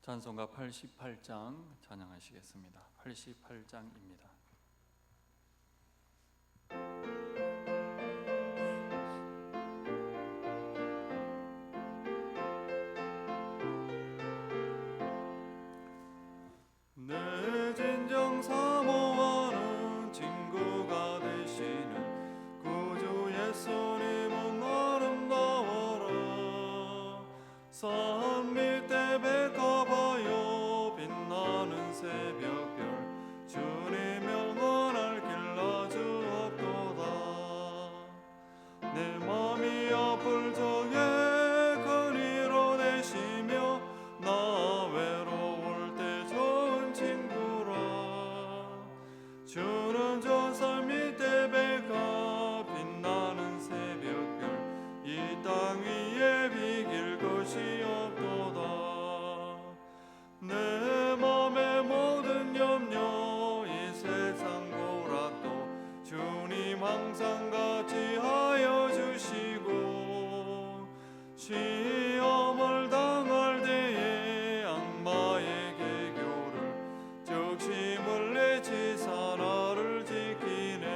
찬송가 88장 찬양하시겠습니다. 88장입니다. 내 진정 사모하는 친구가 되시는 구주 예수님은 아름다워라. 산 밑에 백합하여 빛나는 새벽별 주님 영원할 길 아주옵도다. 내 맘이 아플 적에 큰 위로 되시며 나 외로울 때 좋은 친구라. 주는 저 산 밑에 백합 빛나는 새벽별 이 땅 위에 비길 것이 없도다. 내 맘의 모든 염려 이 세상 고락도 주님 항상 같이 하여 주시고 시험을 당할 때에 악마의 계교를 적심을 내치사 나를 지키네.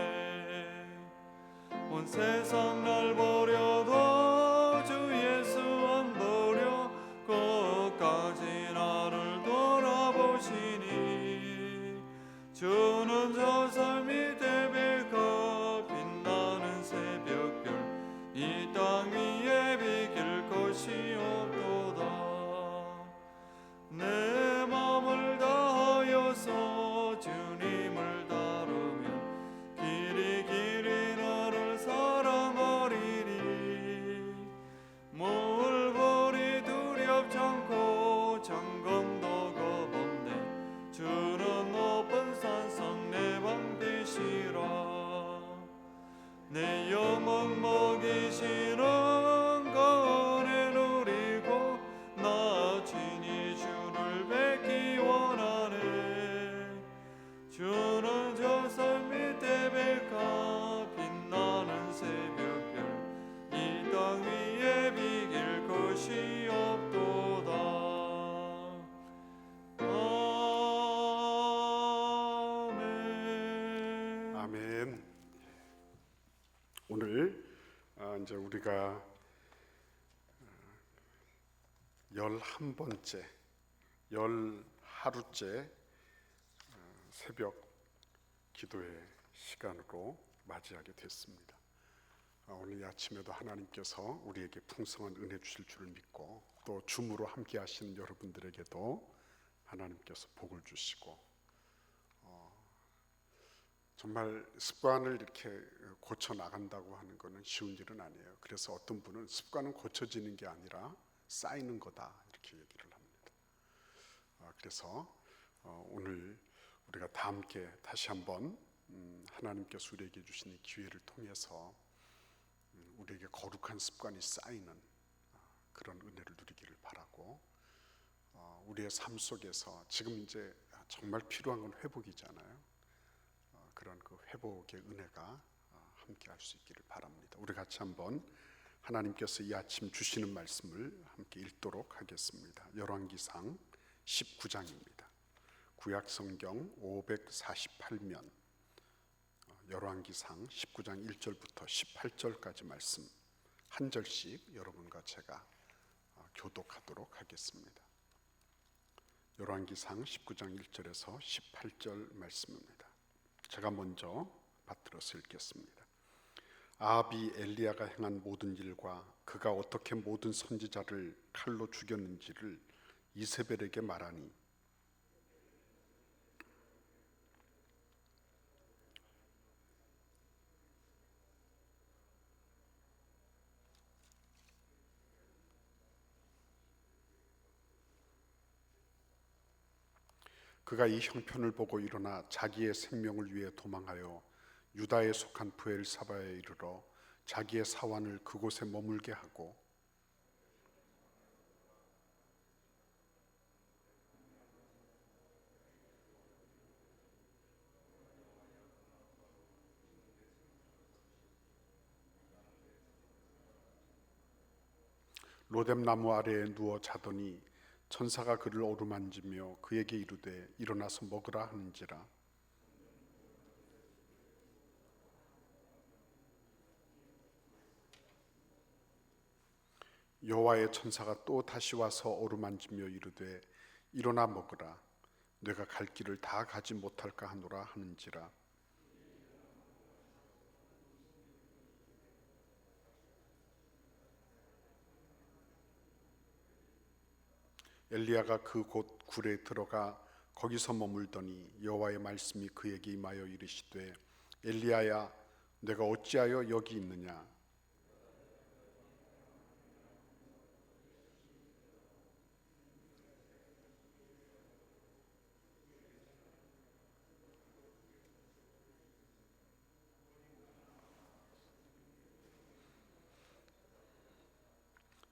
온 세상 날 버려도 주 예수 안 버려 끝까지 나를 돌아보시니. 주는 저 산 밑에 백합 빛나는 새벽별 이 땅 위에 비길 것이 없도다. 내 맘을 다하여서 주님을 따르면 길이 길이 나를 사랑하리니. 물벌이 두렵지 않고 장검도 겁없네. 주는 높은 산성 내 방비시라. 내 영혼 먹이시는 그 은혜 누리고 나 친히 주를 뵙기 원하네. 주는 저 산 밑에 백합 빛나는 새벽별 이 땅 위에 비길 것이 없도다. 아멘. 아멘. 오늘 이제 우리가 11번째, 11하루째 새벽 기도의 시간으로 맞이하게 됐습니다. 오늘 아침에도 하나님께서 우리에게 풍성한 은혜 주실 줄을 믿고 또 줌으로 함께 하시는 여러분들에게도 하나님께서 복을 주시고 정말 습관을 이렇게 고쳐 나간다고 하는 것은 쉬운 일은 아니에요. 그래서 어떤 분은 습관은 고쳐지는 게 아니라 쌓이는 거다 이렇게 얘기를 합니다. 그래서 오늘 우리가 다 함께 다시 한번 하나님께서 우리에게 주신 이 기회를 통해서 우리에게 거룩한 습관이 쌓이는 그런 은혜를 누리기를 바라고, 우리의 삶 속에서 지금 이제 정말 필요한 건 회복이잖아요. 그런 그 회복의 은혜가 함께 할 수 있기를 바랍니다. 우리 같이 한번 하나님께서 이 아침 주시는 말씀을 함께 읽도록 하겠습니다. 열왕기상 19장입니다. 구약 성경 548면 열왕기상 19장 1절부터 18절까지 말씀 한 절씩 여러분과 제가 교독하도록 하겠습니다. 열왕기상 19장 1절에서 18절 말씀입니다. 제가 먼저 받들어서 읽겠습니다. 아합이 엘리야가 행한 모든 일과 그가 어떻게 모든 선지자를 칼로 죽였는지를 이세벨에게 말하니 그가 이 형편을 보고 일어나 자기의 생명을 위해 도망하여 유다에 속한 브엘사바에 이르러 자기의 사환을 그곳에 머물게 하고 로뎀나무 아래에 누워 자더니 천사가 그를 어루만지며 그에게 이르되 일어나서 먹으라 하는지라. 여호와의 천사가 또 다시 와서 어루만지며 이르되 일어나 먹으라. 내가 갈 길을 다 가지 못할까 하노라 하는지라. 엘리야가 그 곳 굴에 들어가 거기서 머물더니 여호와의 말씀이 그에게 임하여 이르시되 엘리야야 내가 어찌하여 여기 있느냐.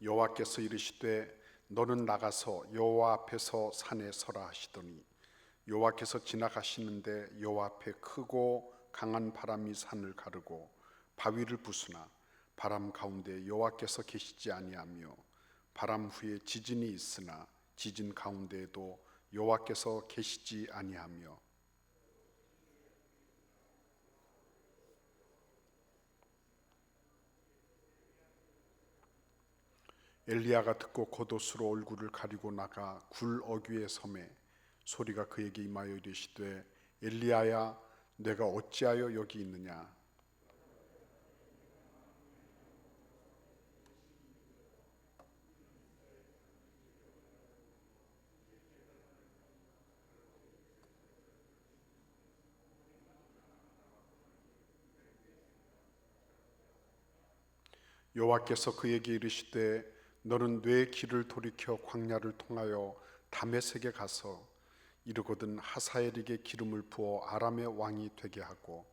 여호와께서 이르시되 너는 나가서 여호와 앞에서 산에 서라 하시더니 여호와께서 지나가시는데 여호와 앞에 크고 강한 바람이 산을 가르고 바위를 부수나 바람 가운데 여호와께서 계시지 아니하며 바람 후에 지진이 있으나 지진 가운데에도 여호와께서 계시지 아니하며 엘리야가 듣고 겉옷으로 얼굴을 가리고 나가 굴 어귀에 섬에 소리가 그에게 임하여 이르시되 엘리야야 내가 어찌하여 여기 있느냐. 여호와께서 그에게 이르시되 너는 내 길을 돌이켜 광야를 통하여 다메섹에 가서 이르거든 하사엘에게 기름을 부어 아람의 왕이 되게 하고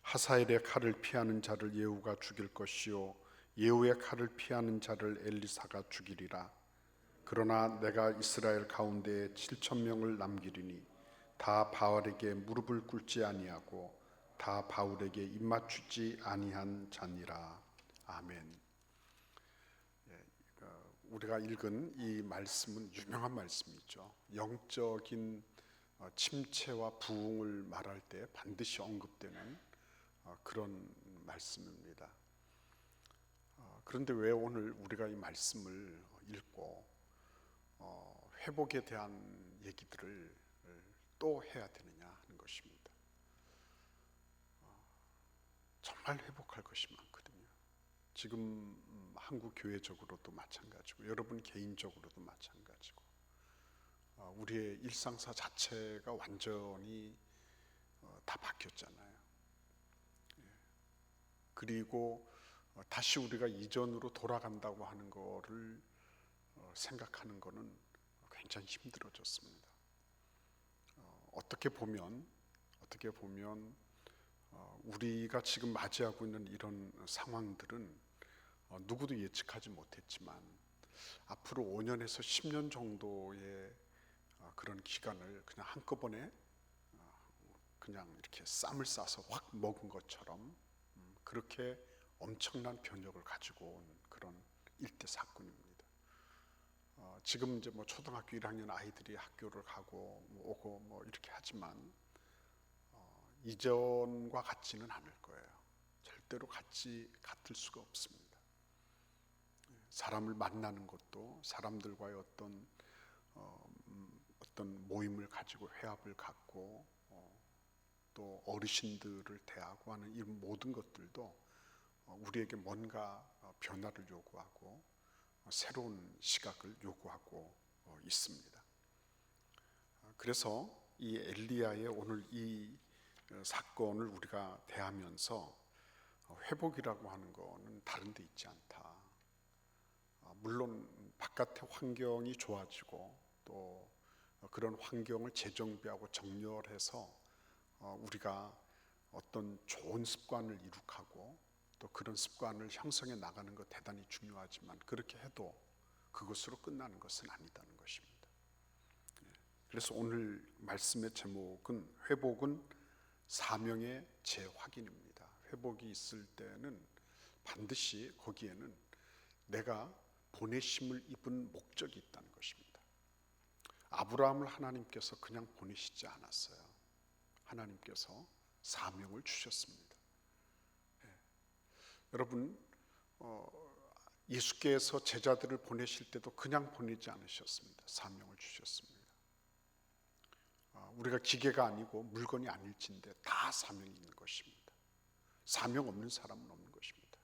하사엘의 칼을 피하는 자를 예후가 죽일 것이요 예후의 칼을 피하는 자를 엘리사가 죽이리라. 그러나 내가 이스라엘 가운데에 7,000명을 남기리니 다 바알에게 무릎을 꿇지 아니하고 다 바울에게 입맞추지 아니한 자니라. 아멘. 우리가 읽은 이 말씀은 유명한 말씀이죠. 영적인 침체와 부흥을 말할 때 반드시 언급되는 그런 말씀입니다. 그런데 왜 오늘 우리가 이 말씀을 읽고 회복에 대한 얘기들을 또 해야 되느냐 하는 것입니다. 정말 회복할 것이 많거든요. 지금 한국 교회적으로도 마찬가지고 여러분 개인적으로도 마찬가지고 우리의 일상사 자체가 완전히 다 바뀌었잖아요. 그리고 다시 우리가 이전으로 돌아간다고 하는 거를 생각하는 거는 굉장히 힘들어졌습니다. 어떻게 보면 우리가 지금 맞이하고 있는 이런 상황들은 누구도 예측하지 못했지만 앞으로 5년에서 10년 정도의 그런 기간을 그냥 한꺼번에 그냥 이렇게 쌈을 싸서 확 먹은 것처럼 그렇게 엄청난 변혁을 가지고 온 그런 일대 사건입니다. 지금 이제 뭐 초등학교 1학년 아이들이 학교를 가고 오고 이렇게 하지만 이전과 같지는 않을 거예요. 절대로 같을 수가 없습니다. 사람을 만나는 것도 사람들과의 어떤 모임을 가지고 회합을 갖고 또 어르신들을 대하고 하는 이 모든 것들도 우리에게 뭔가 변화를 요구하고 새로운 시각을 요구하고 있습니다. 그래서 이 엘리야의 오늘 이 사건을 우리가 대하면서 회복이라고 하는 거는 다른 데 있지 않다. 물론 바깥의 환경이 좋아지고 또 그런 환경을 재정비하고 정렬해서 우리가 어떤 좋은 습관을 이룩하고 또 그런 습관을 형성해 나가는 것 대단히 중요하지만 그렇게 해도 그것으로 끝나는 것은 아니다는 것입니다. 그래서 오늘 말씀의 제목은 회복은 사명의 재확인입니다. 회복이 있을 때는 반드시 거기에는 내가 보내심을 입은 목적이 있다는 것입니다. 아브라함을 하나님께서 그냥 보내시지 않았어요. 하나님께서 사명을 주셨습니다. 여러분, 예수께서 제자들을 보내실 때도 그냥 보내지 않으셨습니다. 사명을 주셨습니다. 우리가 기계가 아니고 물건이 아닐진데 다 사명이 있는 것입니다. 사명 없는 사람은 없는 것입니다.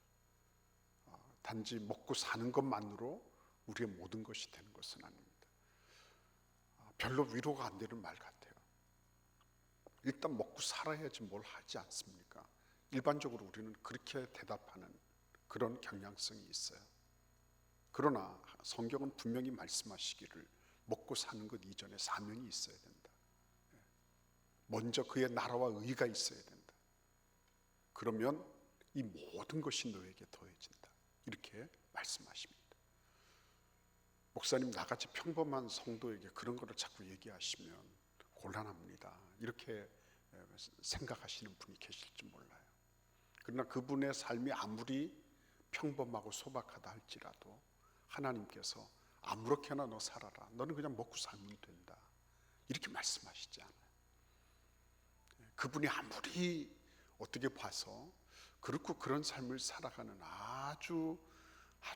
단지 먹고 사는 것만으로 우리의 모든 것이 되는 것은 아닙니다. 별로 위로가 안 되는 말 같아요. 일단 먹고 살아야지 뭘 하지 않습니까? 일반적으로 우리는 그렇게 대답하는 그런 경향성이 있어요. 그러나 성경은 분명히 말씀하시기를 먹고 사는 것 이전에 사명이 있어야 된다. 먼저 그의 나라와 의가 있어야 된다. 그러면 이 모든 것이 너에게 더해진다. 이렇게 말씀하십니다. 목사님, 나같이 평범한 성도에게 그런 거를 자꾸 얘기하시면 곤란합니다. 이렇게 생각하시는 분이 계실지 몰라요. 그러나 그분의 삶이 아무리 평범하고 소박하다 할지라도 하나님께서 아무렇게나 너 살아라. 너는 그냥 먹고 살면 된다. 이렇게 말씀하시지 않아요. 그분이 아무리 어떻게 봐서 그렇고 그런 삶을 살아가는 아주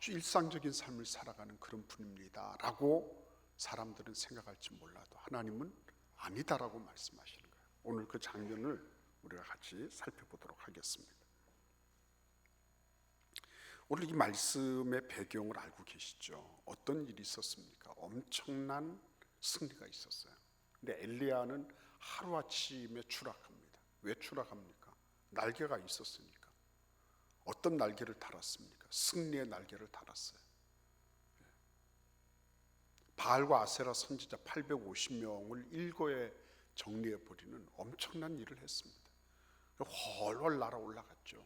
일상적인 삶을 살아가는 그런 분입니다 라고 사람들은 생각할지 몰라도 하나님은 아니다라고 말씀하시는 거예요. 오늘 그 장면을 우리가 같이 살펴보도록 하겠습니다. 오늘 이 말씀의 배경을 알고 계시죠? 어떤 일이 있었습니까? 엄청난 승리가 있었어요. 근데 엘리야는 하루아침에 추락합니다. 왜 추락합니까? 날개가 있었으니까. 어떤 날개를 달았습니까? 승리의 날개를 달았어요. 바알과 아세라 선지자 850명을 일거에 정리해버리는 엄청난 일을 했습니다. 훨훨 날아 올라갔죠.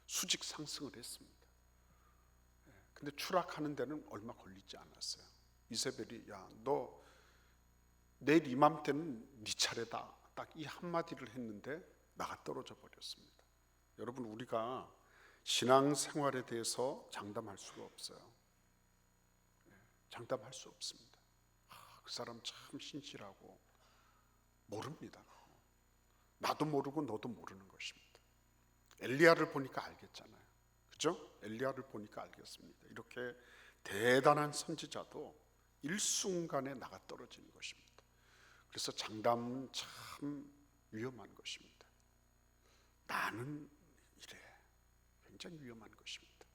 수직 상승을 했습니다. 근데 추락하는 데는 얼마 걸리지 않았어요. 이세벨이 야, 너 내일 이맘때는 네 차례다. 딱 이 한마디를 했는데 나가 떨어져 버렸습니다. 여러분, 우리가 신앙생활에 대해서 장담할 수가 없어요. 장담할 수 없습니다. 그 사람 참 신실하고 모릅니다. 나도 모르고 너도 모르는 것입니다. 엘리야를 보니까 알겠잖아요. 그죠? 엘리야를 보니까 알겠습니다. 이렇게 대단한 선지자도 일순간에 나가 떨어지는 것입니다. 그래서 장담은 참 위험한 것입니다. 나는 이래. 굉장히 위험한 것입니다.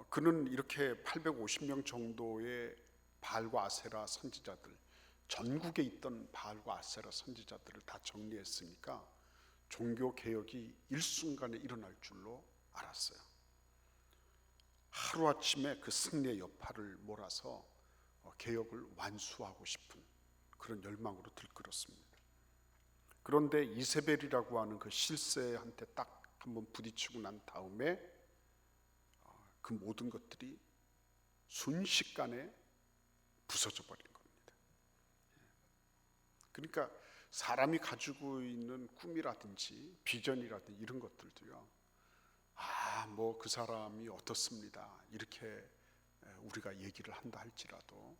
그는 이렇게 850명 정도의 바알과 아세라 선지자들, 전국에 있던 바알과 아세라 선지자들을 다 정리했으니까 종교 개혁이 일순간에 일어날 줄로 알았어요. 하루아침에 그 승리의 여파를 몰아서 개혁을 완수하고 싶은 그런 열망으로 들끓었습니다. 그런데 이세벨이라고 하는 그 실세한테 딱 한번 부딪히고 난 다음에 그 모든 것들이 순식간에 부서져 버린 겁니다. 그러니까 사람이 가지고 있는 꿈이라든지 비전이라든지 이런 것들도요, 뭐 그 사람이 어떻습니다 이렇게 우리가 얘기를 한다 할지라도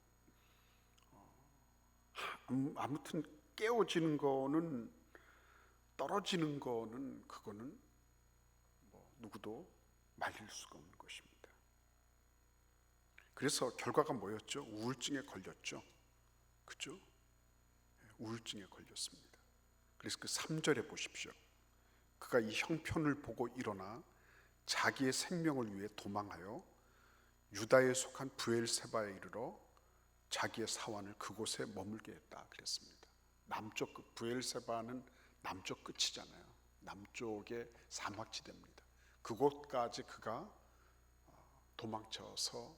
아무튼 깨어지는 거는, 떨어지는 거는, 그거는 뭐 누구도 말릴 수가 없는 것입니다. 그래서 결과가 뭐였죠? 우울증에 걸렸죠. 그죠? 우울증에 걸렸습니다. 그래서 그 3절에 보십시오. 그가 이 형편을 보고 일어나 자기의 생명을 위해 도망하여 유다에 속한 브엘세바에 이르러 자기의 사환을 그곳에 머물게 했다 그랬습니다. 남쪽 끝, 브엘세바는 남쪽 끝이잖아요. 남쪽의 사막지대입니다. 그곳까지 그가 도망쳐서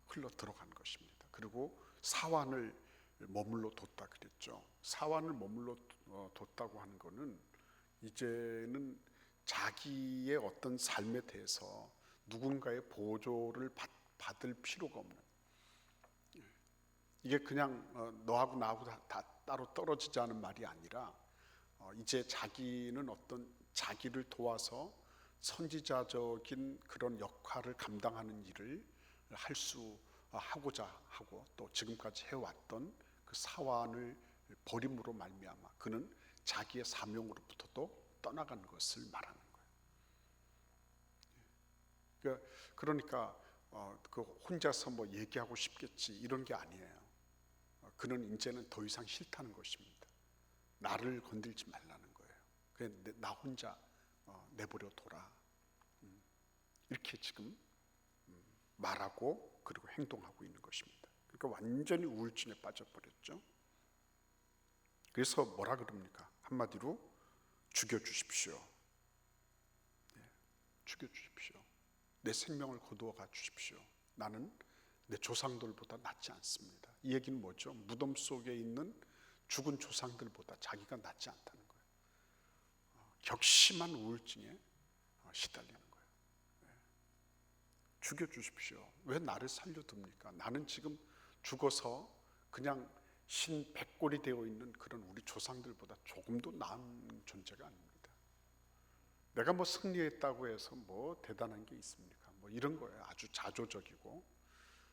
흘러 들어간 것입니다. 그리고 사환을 머물러 뒀다 그랬죠. 사환을 머물러 뒀다고 하는 것은 이제는 자기의 어떤 삶에 대해서 누군가의 보조를 받을 필요가 없는, 이게 그냥 너하고 나하고 다 따로 떨어지자는 말이 아니라 이제 자기는 어떤 자기를 도와서 선지자적인 그런 역할을 감당하는 일을 하고자 하고 또 지금까지 해왔던 그 사완을 버림으로 말미암아 그는 자기의 사명으로부터도 떠나간 것을 말하는 거예요. 그러니까 그 혼자서 뭐 얘기하고 싶겠지 이런 게 아니에요. 그는 이제는 더 이상 싫다는 것입니다. 나를 건들지 말라는 거예요. 그냥 나 혼자 내버려 둬라. 이렇게 지금 말하고 그리고 행동하고 있는 것입니다. 그러니까 완전히 우울증에 빠져버렸죠. 그래서 뭐라 그럽니까? 한마디로 죽여주십시오. 죽여주십시오. 내 생명을 거두어가 주십시오. 나는 내 조상들보다 낫지 않습니다. 이 얘기는 뭐죠? 무덤 속에 있는 죽은 조상들보다 자기가 낫지 않다는 거예요. 격심한 우울증에 시달리는 거예요. 죽여주십시오. 왜 나를 살려둡니까? 나는 지금 죽어서 그냥 신백골이 되어 있는 그런 우리 조상들보다 조금도 나은 존재가 아닙니다. 내가 뭐 승리했다고 해서 뭐 대단한 게 있습니까? 뭐 이런 거예요. 아주 자조적이고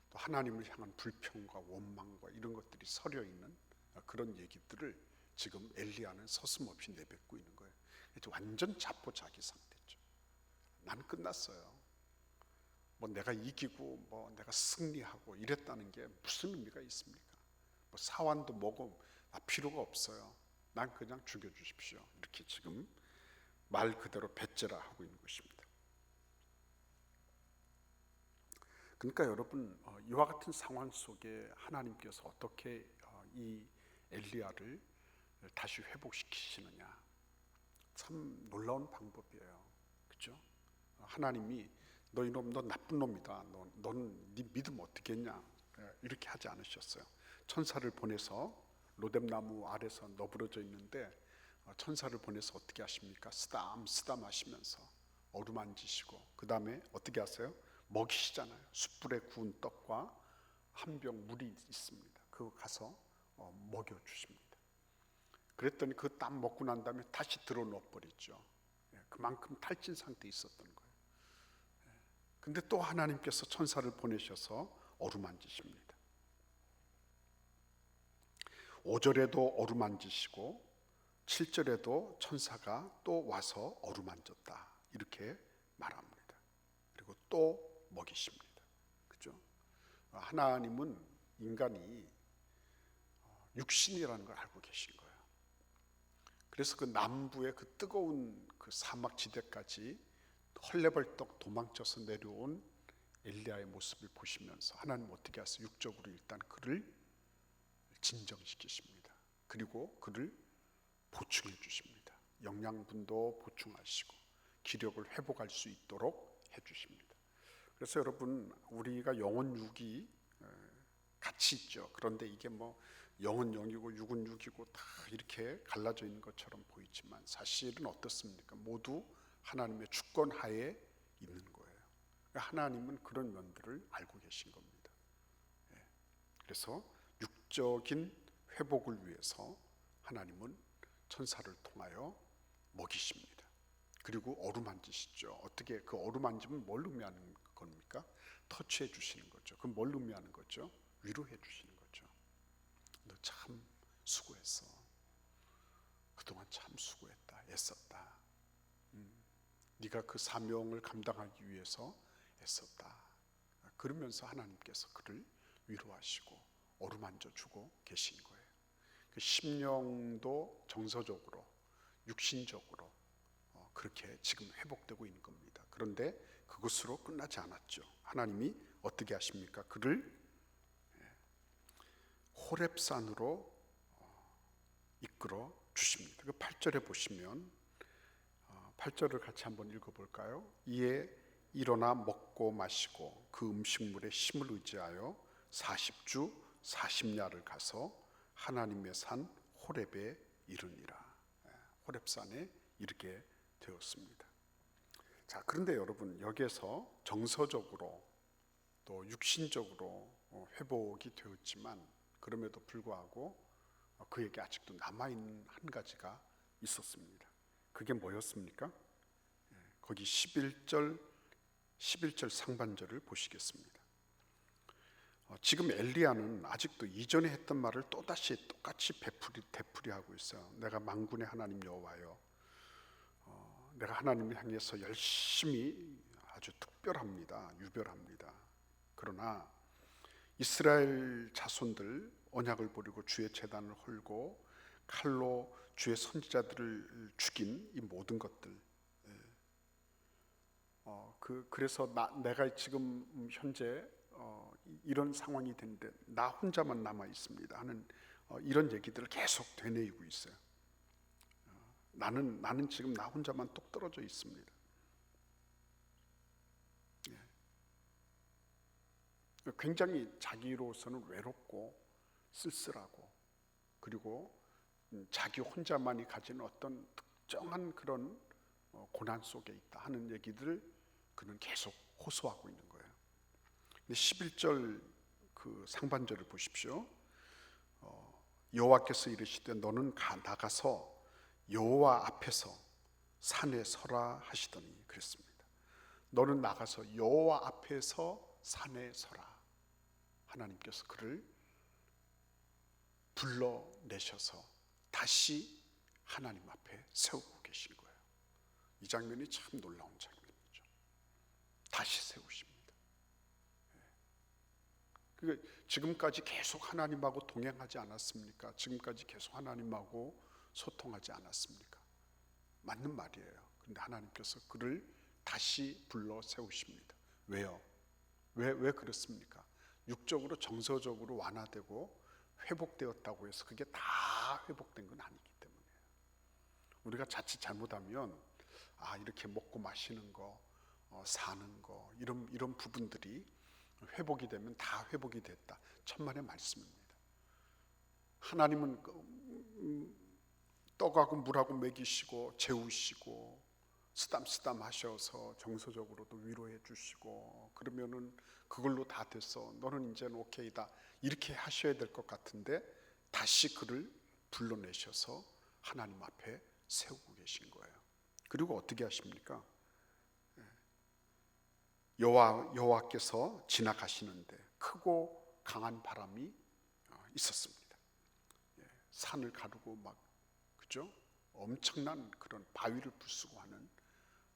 또 하나님을 향한 불평과 원망과 이런 것들이 서려 있는 그런 얘기들을 지금 엘리야는 서슴없이 내뱉고 있는 거예요. 완전 자포자기 상태죠. 나는 끝났어요. 뭐 내가 이기고 뭐 내가 승리하고 이랬다는 게 무슨 의미가 있습니까? 뭐 사완도 뭐고 필요가 없어요. 난 그냥 죽여주십시오. 이렇게 지금 말 그대로 배째라 하고 있는 것입니다. 그러니까 여러분 이와 같은 상황 속에 하나님께서 어떻게 이 엘리야를 다시 회복시키시느냐, 참 놀라운 방법이에요. 그렇죠? 하나님이 너 이놈 너 나쁜 놈이다. 너는 네 믿음 어떻게 했냐 이렇게 하지 않으셨어요. 천사를 보내서 로뎀나무 아래서 너부러져 있는데 천사를 보내서 어떻게 하십니까? 쓰담 하시면서 어루만지시고 그 다음에 어떻게 하세요? 먹이시잖아요. 숯불에 구운 떡과 한 병 물이 있습니다. 그거 가서 먹여주십니다. 그랬더니 그 땀 먹고 난 다음에 다시 들어 넣어버리죠. 그만큼 탈진 상태에 있었던 거예요. 근데 또 하나님께서 천사를 보내셔서 어루만지십니다. 5절에도 어루만지시고 7절에도 천사가 또 와서 어루만졌다 이렇게 말합니다. 그리고 또 먹이십니다. 그죠? 하나님은 인간이 육신이라는 걸 알고 계신 거예요. 그래서 그 남부의 그 뜨거운 그 사막 지대까지 헐레벌떡 도망쳐서 내려온 엘리야의 모습을 보시면서 하나님 어떻게 하세요? 육적으로 일단 그를 진정시키십니다. 그리고 그를 보충해 주십니다. 영양분도 보충하시고 기력을 회복할 수 있도록 해주십니다. 그래서 여러분 우리가 영은 육이 같이 있죠. 그런데 이게 뭐 영은 영이고 육은 육이고 다 이렇게 갈라져 있는 것처럼 보이지만 사실은 어떻습니까? 모두 하나님의 주권 하에 있는 거예요. 하나님은 그런 면들을 알고 계신 겁니다. 그래서 육적인 회복을 위해서 하나님은 천사를 통하여 먹이십니다. 그리고 어루만지시죠. 어떻게 그 어루만지면 뭘 의미하는 겁니까? 터치해 주시는 거죠. 그럼 뭘 의미하는 거죠? 위로해 주시는 거죠. 너 참 수고했어. 그동안 참 수고했다. 애썼다. 네가 그 사명을 감당하기 위해서 애썼다. 그러면서 하나님께서 그를 위로하시고 어루만져 주고 계신 거예요. 그 심령도 정서적으로 육신적으로 그렇게 지금 회복되고 있는 겁니다. 그런데 그것으로 끝나지 않았죠. 하나님이 어떻게 하십니까? 그를 호렙산으로 이끌어 주십니다. 그 8절에 보시면 8절을 같이 한번 읽어볼까요? 이에 일어나 먹고 마시고 그 음식물에 힘을 의지하여 40주 40야를 가서 하나님의 산 호렙에 이르니라. 호렙산에 이르게 되었습니다. 자, 그런데 여러분 여기에서 정서적으로 또 육신적으로 회복이 되었지만 그럼에도 불구하고 그에게 아직도 남아있는 한 가지가 있었습니다. 그게 뭐였습니까? 거기 11절 상반절을 보시겠습니다. 지금 엘리야는 아직도 이전에 했던 말을 또다시 똑같이 되풀이하고 있어요. 내가 만군의 하나님 여호와여, 내가 하나님을 향해서 열심히 아주 특별합니다. 유별합니다. 그러나 이스라엘 자손들 언약을 버리고 주의 제단을 헐고 칼로 주의 선지자들을 죽인 이 모든 것들, 그래서 내가 지금 현재 이런 상황이 됐는데 나 혼자만 남아 있습니다 하는 이런 얘기들을 계속 되뇌이고 있어요. 나는 지금 나 혼자만 똑 떨어져 있습니다. 굉장히 자기로서는 외롭고 쓸쓸하고, 그리고 자기 혼자만이 가진 어떤 특정한 그런 고난 속에 있다 하는 얘기들을 그는 계속 호소하고 있는 거예요. 근데 11절 그 상반절을 보십시오. 여호와께서 이르시되 너는 나가서 여호와 앞에서 산에 서라 하시더니 그랬습니다. 너는 나가서 여호와 앞에서 산에 서라. 하나님께서 그를 불러내셔서 다시 하나님 앞에 세우고 계신 거예요. 이 장면이 참 놀라운 장면이죠. 다시 세우십니다. 지금까지 계속 하나님하고 동행하지 않았습니까? 지금까지 계속 하나님하고 소통하지 않았습니까? 맞는 말이에요. 그런데 하나님께서 그를 다시 불러 세우십니다. 왜요? 왜 그렇습니까? 육적으로 정서적으로 완화되고 회복되었다고 해서 그게 다 회복된 건 아니기 때문에 우리가 자칫 잘못하면 이렇게 먹고 마시는 거, 사는 거 이런 부분들이 회복이 되면 다 회복이 됐다. 천만의 말씀입니다. 하나님은 떡하고 물하고 먹이시고 재우시고 쓰담쓰담 하셔서 정서적으로도 위로해 주시고 그러면은 그걸로 다 됐어. 너는 이제는 오케이다. 이렇게 하셔야 될 것 같은데 다시 그를 불러내셔서 하나님 앞에 세우고 계신 거예요. 그리고 어떻게 하십니까? 여호와께서 지나가시는데 크고 강한 바람이 있었습니다. 산을 가르고 그죠? 엄청난 그런 바위를 부수고 하는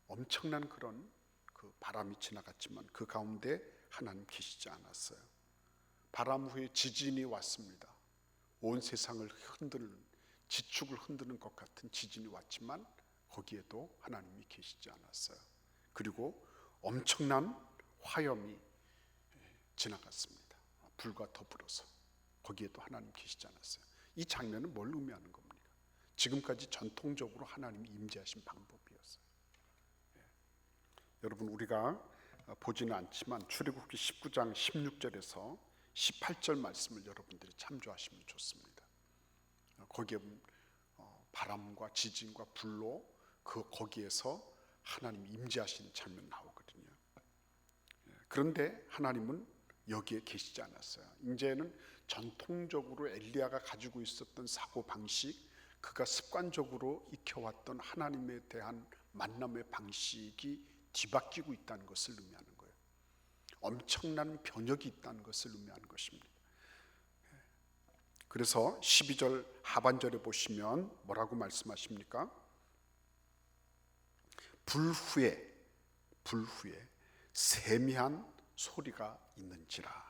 엄청난 그런 그 바람이 지나갔지만 그 가운데 하나님 계시지 않았어요. 바람 후에 지진이 왔습니다. 온 세상을 흔드는, 지축을 흔드는 것 같은 지진이 왔지만 거기에도 하나님이 계시지 않았어요. 그리고 엄청난 화염이 지나갔습니다. 불과 더불어서 거기에도 하나님 계시지 않았어요. 이 장면은 뭘 의미하는 겁니까? 지금까지 전통적으로 하나님이 임재하신 방법이었어요. 여러분 우리가 보지는 않지만 출애굽기 19장 16절에서 18절 말씀을 여러분들이 참조하시면 좋습니다. 거기에 바람과 지진과 불로 거기에서 하나님이 임재하신 장면 나오거든요. 그런데 하나님은 여기에 계시지 않았어요. 이제는 전통적으로 엘리야가 가지고 있었던 사고 방식, 그가 습관적으로 익혀왔던 하나님에 대한 만남의 방식이 뒤바뀌고 있다는 것을 의미하는 거예요. 엄청난 변혁이 있다는 것을 의미하는 것입니다. 그래서 12절 하반절에 보시면 뭐라고 말씀하십니까? 불 후에 세미한 소리가 있는지라.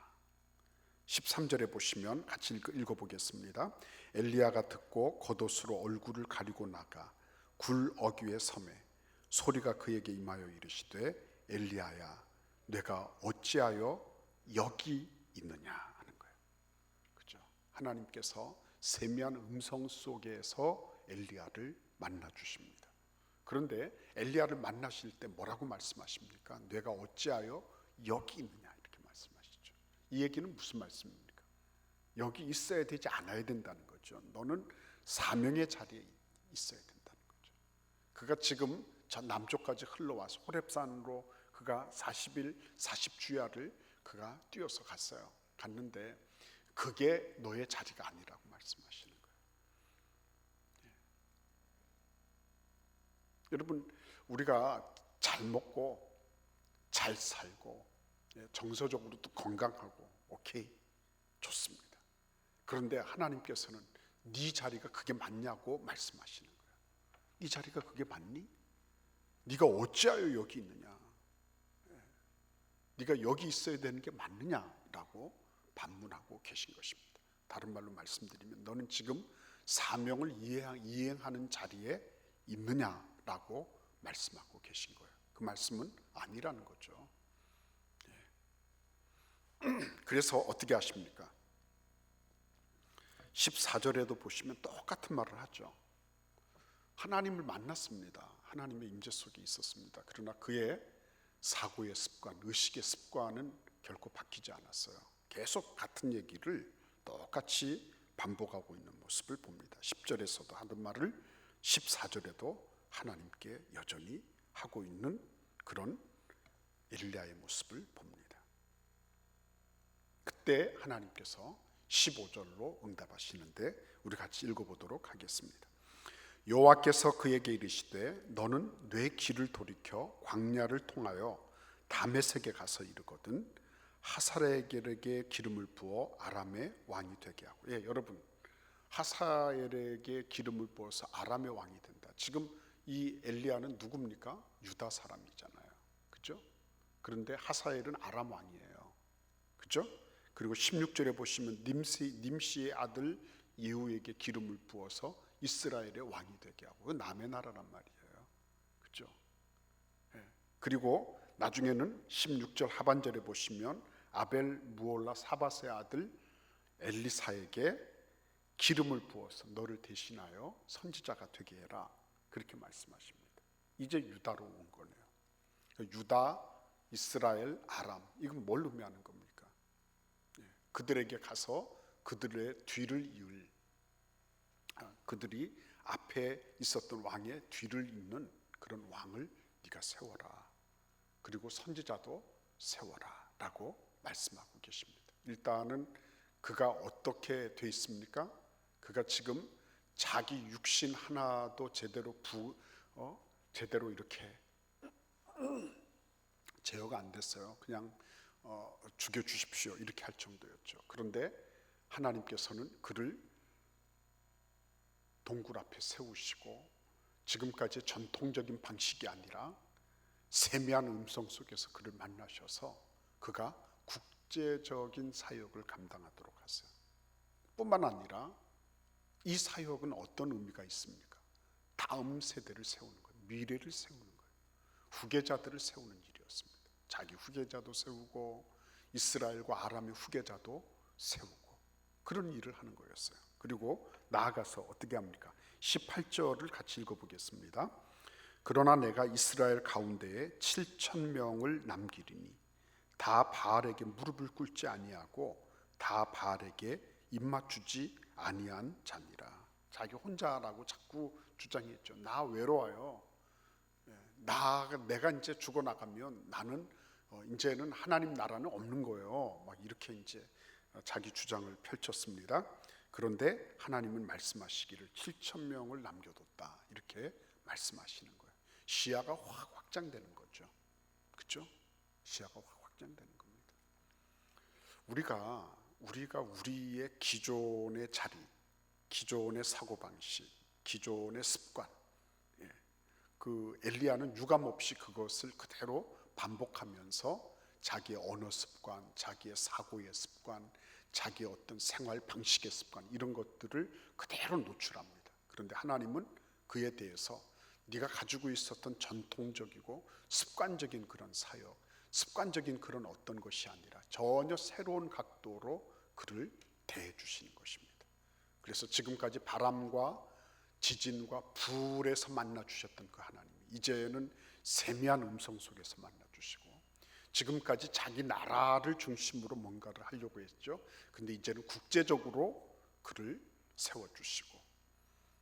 13절에 보시면 같이 읽어보겠습니다. 엘리야가 듣고 겉옷으로 얼굴을 가리고 나가 굴 어귀에 섬에 소리가 그에게 임하여 이르시되 엘리야야 내가 어찌하여 여기 있느냐 하는 거예요. 그죠? 하나님께서 세미한 음성 속에서 엘리야를 만나 주십니다. 그런데 엘리야를 만나실 때 뭐라고 말씀하십니까? 내가 어찌하여 여기 있느냐 이렇게 말씀하시죠. 이 얘기는 무슨 말씀입니까? 여기 있어야 되지 않아야 된다는 거죠. 너는 사명의 자리에 있어야 된다는 거죠. 그가 지금 저 남쪽까지 흘러와서 호렙산으로 그가 40일 40주야를 그가 뛰어서 갔어요. 갔는데 그게 너의 자리가 아니라고 말씀하시는 거예요. 여러분, 우리가 잘 먹고 잘 살고 정서적으로도 건강하고 오케이, 좋습니다. 그런데 하나님께서는 네 자리가 그게 맞냐고 말씀하시는 거예요. 네 자리가 그게 맞니? 네가 어찌하여 여기 있느냐? 네가 여기 있어야 되는 게 맞느냐라고 반문하고 계신 것입니다. 다른 말로 말씀드리면 너는 지금 사명을 이행하는 자리에 있느냐라고 말씀하고 계신 거예요. 그 말씀은 아니라는 거죠. 그래서 어떻게 하십니까? 14절에도 보시면 똑같은 말을 하죠. 하나님을 만났습니다. 하나님의 임재 속에 있었습니다. 그러나 그의 사고의 습관, 의식의 습관은 결코 바뀌지 않았어요. 계속 같은 얘기를 똑같이 반복하고 있는 모습을 봅니다. 10절에서도 하는 말을 14절에도 하나님께 여전히 하고 있는 그런 엘리야의 모습을 봅니다. 그때 하나님께서 15절로 응답하시는데 우리 같이 읽어보도록 하겠습니다. 여호와께서 그에게 이르시되 너는 내 길을 돌이켜 광야를 통하여 다메섹에 가서 이르거든 하사엘에게 기름을 부어 아람의 왕이 되게 하고. 여러분, 하사엘에게 기름을 부어서 아람의 왕이 된다. 지금 이 엘리야는 누굽니까? 유다 사람이잖아요. 그죠? 그런데 하사엘은 아람 왕이에요. 그죠? 그리고 16절에 보시면 님시의 아들 예후에게 기름을 부어서 이스라엘의 왕이 되게 하고. 그 남의 나라란 말이에요. 그죠? 그리고 나중에는 16절 하반절에 보시면 아벨 무올라 사밧의 아들 엘리사에게 기름을 부어서 너를 대신하여 선지자가 되게 해라. 그렇게 말씀하십니다. 이제 유다로 온 거네요. 유다, 이스라엘, 아람, 이건 뭘 의미하는 겁니까? 그들에게 가서 그들의 뒤를 이을, 그들이 앞에 있었던 왕의 뒤를 잇는 그런 왕을 네가 세워라. 그리고 선지자도 세워라 라고 말씀하고 계십니다. 일단은 그가 어떻게 돼 있습니까? 그가 지금 자기 육신 하나도 제대로 이렇게 제어가 안 됐어요. 그냥 죽여주십시오 이렇게 할 정도였죠. 그런데 하나님께서는 그를 동굴 앞에 세우시고 지금까지 전통적인 방식이 아니라 세미한 음성 속에서 그를 만나셔서 그가 국제적인 사역을 감당하도록 하세요. 뿐만 아니라 이 사역은 어떤 의미가 있습니까? 다음 세대를 세우는 거예요. 미래를 세우는 거예요. 후계자들을 세우는 일이었습니다. 자기 후계자도 세우고 이스라엘과 아람의 후계자도 세우고 그런 일을 하는 거였어요. 그리고 나아가서 어떻게 합니까? 18절을 같이 읽어보겠습니다. 그러나 내가 이스라엘 가운데에 7,000명을 남기리니 다 바알에게 무릎을 꿇지 아니하고 다 바알에게 입맞추지 아니한 자니라. 자기 혼자라고 자꾸 주장했죠. 나 외로워요. 내가 이제 죽어나가면 나는 이제는 하나님 나라는 없는 거예요. 막 이렇게 이제 자기 주장을 펼쳤습니다. 그런데 하나님은 말씀하시기를 7,000명을 남겨뒀다 이렇게 말씀하시는 거예요. 시야가 확 확장되는 거죠. 그렇죠? 시야가 확 확장되는 겁니다. 우리가 우리의 기존의 자리, 기존의 사고방식, 기존의 습관, 그 엘리야는 유감 없이 그것을 그대로 반복하면서 자기의 언어 습관, 자기의 사고의 습관, 자기의 어떤 생활 방식의 습관 이런 것들을 그대로 노출합니다. 그런데 하나님은 그에 대해서 네가 가지고 있었던 전통적이고 습관적인 그런 사역, 습관적인 그런 어떤 것이 아니라 전혀 새로운 각도로 그를 대해 주시는 것입니다. 그래서 지금까지 바람과 지진과 불에서 만나 주셨던 그 하나님이 이제는 세미한 음성 속에서 만나 주시고, 지금까지 자기 나라를 중심으로 뭔가를 하려고 했죠. 근데 이제는 국제적으로 그를 세워 주시고,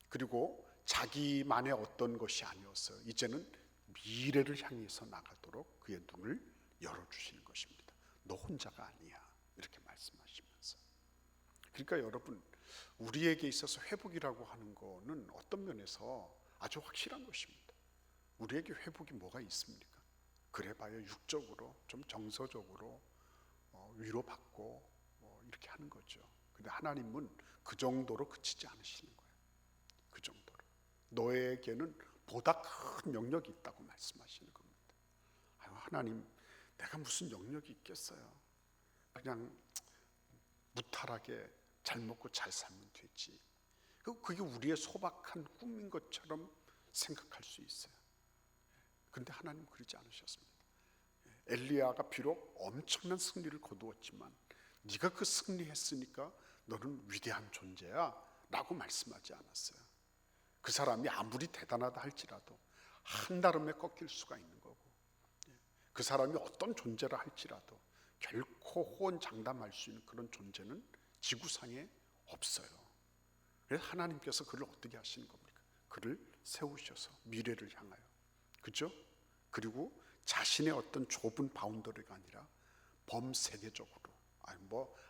그리고 자기만의 어떤 것이 아니었어요. 이제는 미래를 향해서 나가도록 그의 눈을 열어주시는 것입니다. 너 혼자가 아니야 이렇게 말씀하시면서 그러니까 여러분, 우리에게 있어서 회복이라고 하는 거는 어떤 면에서 아주 확실한 것입니다. 우리에게 회복이 뭐가 있습니까? 그래봐야 육적으로 좀 정서적으로 위로받고 이렇게 하는 거죠. 근데 하나님은 그 정도로 그치지 않으시는 거예요. 그 정도로. 너에게는 보다 큰 영역이 있다고 말씀하시는 겁니다. 아유, 하나님, 내가 무슨 영역이 있겠어요. 그냥 무탈하게 잘 먹고 잘 살면 되지. 그게 우리의 소박한 꿈인 것처럼 생각할 수 있어요. 그런데 하나님 그러지 않으셨습니다. 엘리야가 비록 엄청난 승리를 거두었지만 네가 그 승리했으니까 너는 위대한 존재야 라고 말씀하지 않았어요. 그 사람이 아무리 대단하다 할지라도 한달음에 꺾일 수가 있는 거고, 그 사람이 어떤 존재라 할지라도 결코 호언장담할 수 있는 그런 존재는 지구상에 없어요. 그래서 하나님께서 그를 어떻게 하시는 겁니까? 그를 세우셔서 미래를 향하여, 그죠? 그리고 자신의 어떤 좁은 바운더리가 아니라 범세계적으로,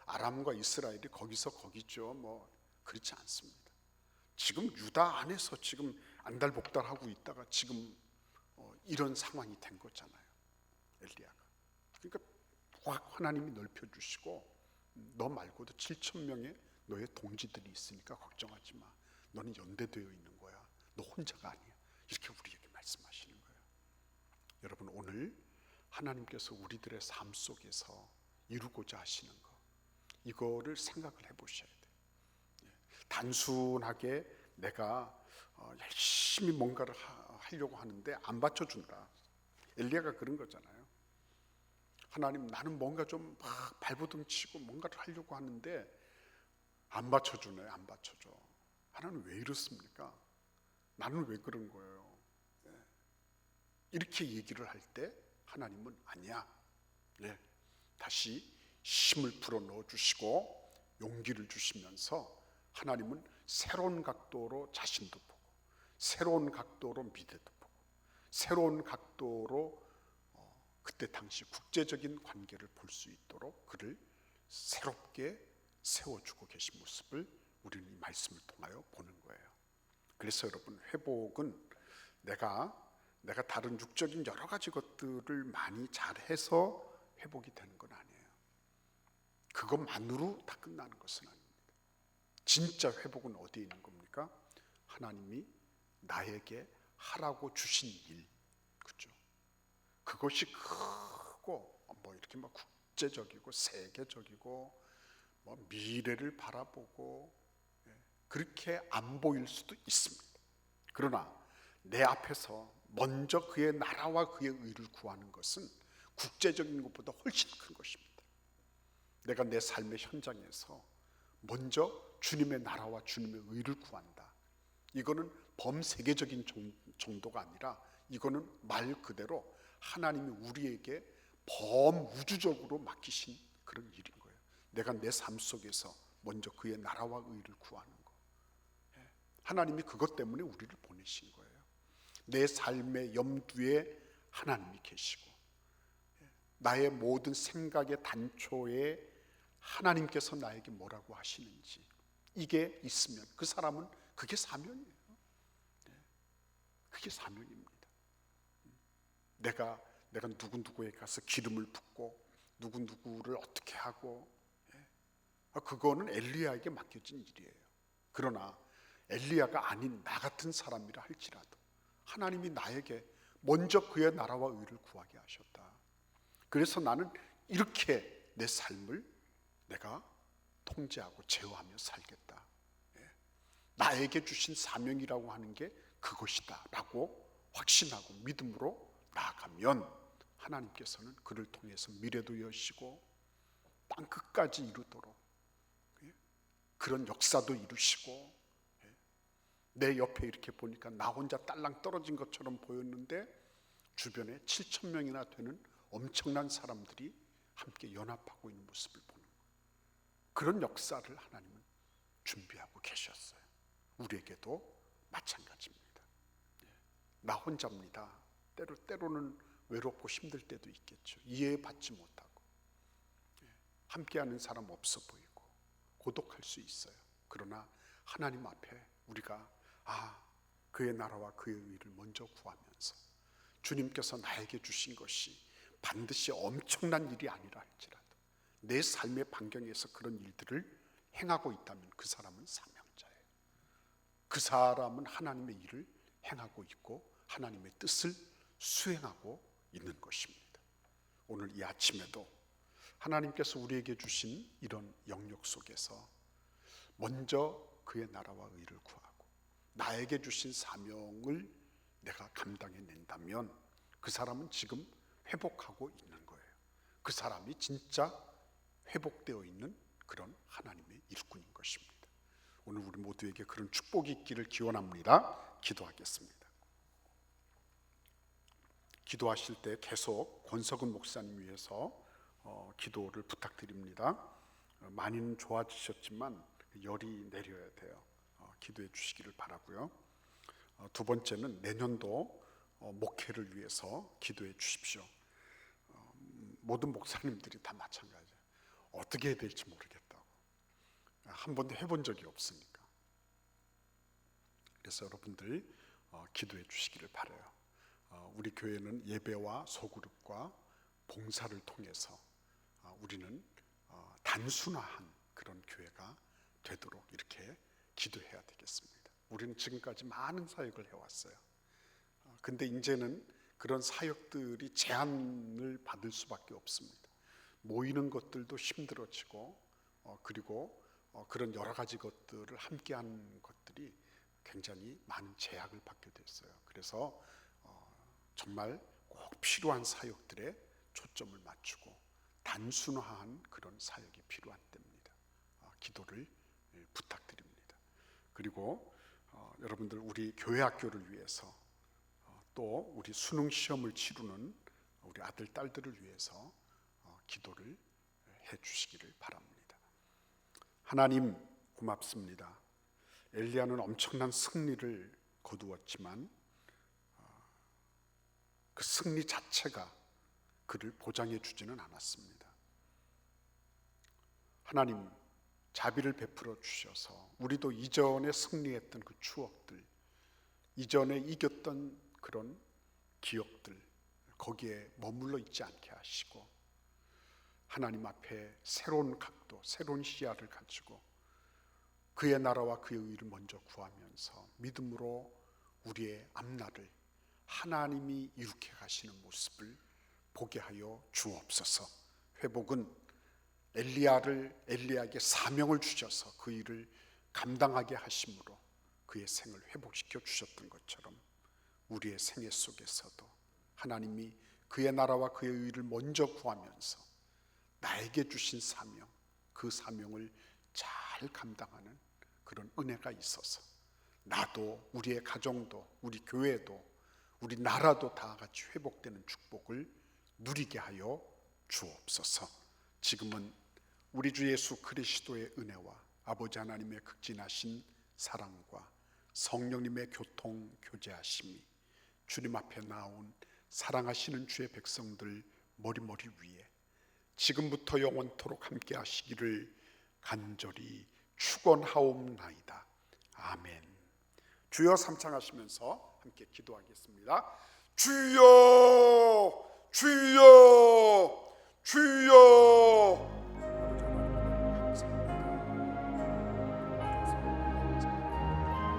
아람과 이스라엘이 거기서 거기죠. 그렇지 않습니다. 지금 유다 안에서 지금 안달복달하고 있다가 지금 이런 상황이 된 거잖아요. 엘리야가. 그러니까 하나님이 넓혀주시고, 너 말고도 7,000명의 너의 동지들이 있으니까 걱정하지 마. 너는 연대되어 있는 거야. 너 혼자가 아니야. 이렇게 우리에게 말씀하시는 거예요. 여러분, 오늘 하나님께서 우리들의 삶 속에서 이루고자 하시는 거, 이거를 생각을 해보셔야 돼요. 단순하게 내가 열심히 뭔가를 하려고 하는데 안 받쳐준다. 엘리야가 그런 거잖아요. 하나님, 나는 뭔가 좀 막 발버둥 치고 뭔가를 하려고 하는데 안 받쳐주네. 안 받쳐줘. 하나님 왜 이렇습니까? 나는 왜 그런 거예요? 이렇게 얘기를 할 때 하나님은 아니야. 다시 힘을 불어 넣어주시고 용기를 주시면서 하나님은 새로운 각도로 자신도 보고, 새로운 각도로 미래도 보고, 새로운 각도로 그때 당시 국제적인 관계를 볼 수 있도록 그를 새롭게 세워주고 계신 모습을 우리는 이 말씀을 통하여 보는 거예요. 그래서 여러분, 회복은 내가 다른 육적인 여러 가지 것들을 많이 잘해서 회복이 되는 건 아니에요. 그것만으로 다 끝나는 것은 아닙니다. 진짜 회복은 어디에 있는 겁니까? 하나님이 나에게 하라고 주신 일, 그죠? 그것이 크고 이렇게 국제적이고 세계적이고 미래를 바라보고 그렇게 안 보일 수도 있습니다. 그러나 내 앞에서 먼저 그의 나라와 그의 의를 구하는 것은 국제적인 것보다 훨씬 큰 것입니다. 내가 내 삶의 현장에서 먼저 주님의 나라와 주님의 의를 구한다. 이거는 범세계적인 정도가 아니라 이거는 말 그대로 하나님이 우리에게 범우주적으로 맡기신 그런 일인 거예요. 내가 내 삶 속에서 먼저 그의 나라와 의를 구하는 거. 하나님이 그것 때문에 우리를 보내신 거예요. 내 삶의 염두에 하나님이 계시고, 나의 모든 생각의 단초에 하나님께서 나에게 뭐라고 하시는지 이게 있으면 그 사람은 그게 사명이에요. 그게 사명입니다. 내가 누구누구에게 가서 기름을 붓고 누구누구를 어떻게 하고, 그거는 엘리야에게 맡겨진 일이에요. 그러나 엘리야가 아닌 나 같은 사람이라 할지라도 하나님이 나에게 먼저 그의 나라와 의를 구하게 하셨다. 그래서 나는 이렇게 내 삶을 내가 통제하고 제어하며 살겠다. 나에게 주신 사명이라고 하는 게 그것이다 라고 확신하고 믿음으로 나아가면 하나님께서는 그를 통해서 미래도 여시고 땅 끝까지 이루도록 그런 역사도 이루시고, 내 옆에 이렇게 보니까 나 혼자 딸랑 떨어진 것처럼 보였는데 주변에 7,000명이나 되는 엄청난 사람들이 함께 연합하고 있는 모습을 보는 거예요. 그런 역사를 하나님은 준비하고 계셨어요. 우리에게도 마찬가지입니다. 나 혼자입니다. 때로는 외롭고 힘들 때도 있겠죠. 이해받지 못하고 함께하는 사람 없어 보이고 고독할 수 있어요. 그러나 하나님 앞에 우리가 그의 나라와 그의 의를 먼저 구하면서 주님께서 나에게 주신 것이 반드시 엄청난 일이 아니라 할지라도 내 삶의 반경에서 그런 일들을 행하고 있다면 그 사람은 사명자예요. 그 사람은 하나님의 일을 행하고 있고 하나님의 뜻을 수행하고 있는 것입니다. 오늘 이 아침에도 하나님께서 우리에게 주신 이런 영역 속에서 먼저 그의 나라와 의를 구하고 나에게 주신 사명을 내가 감당해낸다면 그 사람은 지금 회복하고 있는 거예요. 그 사람이 진짜 회복되어 있는 그런 하나님의 일꾼인 것입니다. 오늘 우리 모두에게 그런 축복이 있기를 기원합니다. 기도하겠습니다. 기도하실 때 계속 권석은 목사님 위해서 기도를 부탁드립니다. 많이는 좋아지셨지만 열이 내려야 돼요. 기도해 주시기를 바라고요. 두 번째는 내년도 목회를 위해서 기도해 주십시오. 모든 목사님들이 다 마찬가지예요. 어떻게 해야 될지 모르겠다고. 한 번도 해본 적이 없으니까. 그래서 여러분들 기도해 주시기를 바라요. 우리 교회는 예배와 소그룹과 봉사를 통해서 우리는 단순화한 그런 교회가 되도록 이렇게 기도해야 되겠습니다. 우리는 지금까지 많은 사역을 해왔어요. 근데 이제는 그런 사역들이 제한을 받을 수밖에 없습니다. 모이는 것들도 힘들어지고 그리고 그런 여러 가지 것들을 함께하는 것들이 굉장히 많은 제약을 받게 됐어요. 그래서 정말 꼭 필요한 사역들에 초점을 맞추고 단순화한 그런 사역이 필요한 때입니다. 기도를 부탁드립니다. 그리고 여러분들 우리 교회 학교를 위해서 또 우리 수능 시험을 치르는 우리 아들 딸들을 위해서 기도를 해 주시기를 바랍니다. 하나님 고맙습니다. 엘리야는 엄청난 승리를 거두었지만 그 승리 자체가 그를 보장해 주지는 않았습니다. 하나님 자비를 베풀어 주셔서 우리도 이전에 승리했던 그 추억들, 이전에 이겼던 그런 기억들 거기에 머물러 있지 않게 하시고 하나님 앞에 새로운 각도, 새로운 시야를 가지고 그의 나라와 그의 의를 먼저 구하면서 믿음으로 우리의 앞날을 하나님이 이룩해 가시는 모습을 보게 하여 주옵소서. 회복은 엘리야에게 사명을 주셔서 그 일을 감당하게 하심으로 그의 생을 회복시켜 주셨던 것처럼 우리의 생애 속에서도 하나님이 그의 나라와 그의 의를 먼저 구하면서 나에게 주신 사명, 그 사명을 잘 감당하는 그런 은혜가 있어서 나도 우리의 가정도 우리 교회도 우리 나라도 다 같이 회복되는 축복을 누리게 하여 주옵소서. 지금은 우리 주 예수 그리스도의 은혜와 아버지 하나님의 극진하신 사랑과 성령님의 교통 교제하심이 주님 앞에 나온 사랑하시는 주의 백성들 머리머리 위에 지금부터 영원토록 함께 하시기를 간절히 축원하옵나이다. 아멘. 주여 삼창하시면서 함께 기도하겠습니다. 주여 주여 주여.